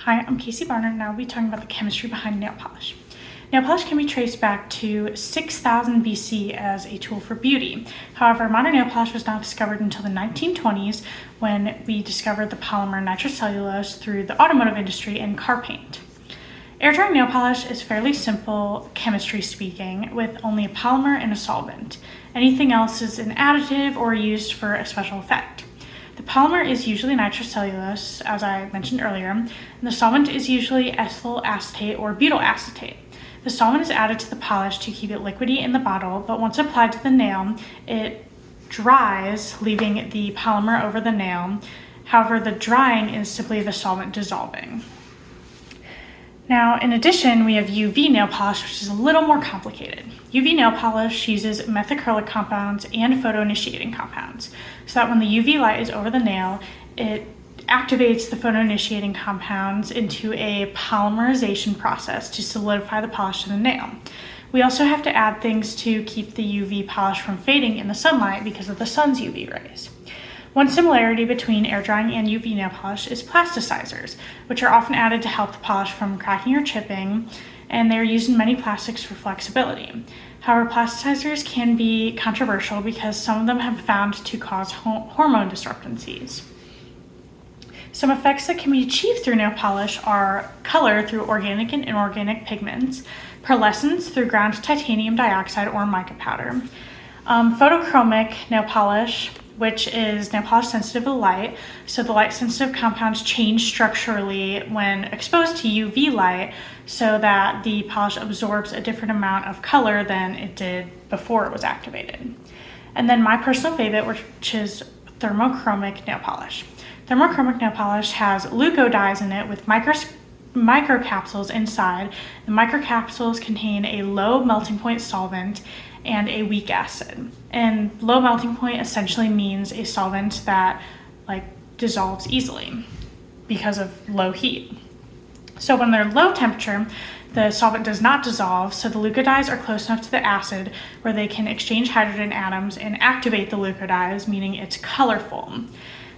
Hi, I'm Casey Barnard, and I'll be talking about the chemistry behind nail polish. Nail polish can be traced back to 6000 BC as a tool for beauty. However, modern nail polish was not discovered until the 1920s when we discovered the polymer nitrocellulose through the automotive industry and car paint. Air drying nail polish is fairly simple, chemistry speaking, with only a polymer and a solvent. Anything else is an additive or used for a special effect. The polymer is usually nitrocellulose, as I mentioned earlier, and the solvent is usually ethyl acetate or butyl acetate. The solvent is added to the polish to keep it liquidy in the bottle, but once applied to the nail, it dries, leaving the polymer over the nail. However, the drying is simply the solvent dissolving. Now, in addition, we have UV nail polish, which is a little more complicated. UV nail polish uses methacrylic compounds and photoinitiating compounds, so that when the UV light is over the nail, it activates the photoinitiating compounds into a polymerization process to solidify the polish to the nail. We also have to add things to keep the UV polish from fading in the sunlight because of the sun's UV rays. One similarity between air drying and UV nail polish is plasticizers, which are often added to help the polish from cracking or chipping, and they're used in many plastics for flexibility. However, plasticizers can be controversial because some of them have been found to cause hormone disturbances. Some effects that can be achieved through nail polish are color through organic and inorganic pigments, pearlescence through ground titanium dioxide or mica powder, photochromic nail polish, which is nail polish sensitive to light, so the light sensitive compounds change structurally when exposed to UV light so that the polish absorbs a different amount of color than it did before it was activated. And then my personal favorite, which is thermochromic nail polish. Thermochromic nail polish has leuco dyes in it with microcapsules inside. The microcapsules contain a low melting point solvent and a weak acid. And low melting point essentially means a solvent that dissolves easily because of low heat. So when they're low temperature, the solvent does not dissolve, so the leucodies are close enough to the acid where they can exchange hydrogen atoms and activate the leucodies, meaning it's colorful.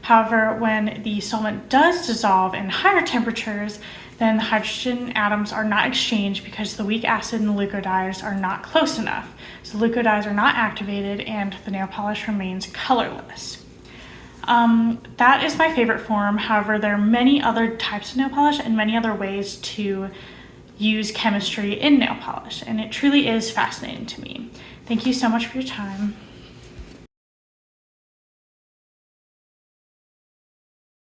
However, when the solvent does dissolve in higher temperatures, then the hydrogen atoms are not exchanged because the weak acid and the leucodies are not close enough. So the leucodies are not activated and the nail polish remains colorless. That is my favorite form. However, there are many other types of nail polish and many other ways to use chemistry in nail polish, and it truly is fascinating to me. Thank you so much for your time.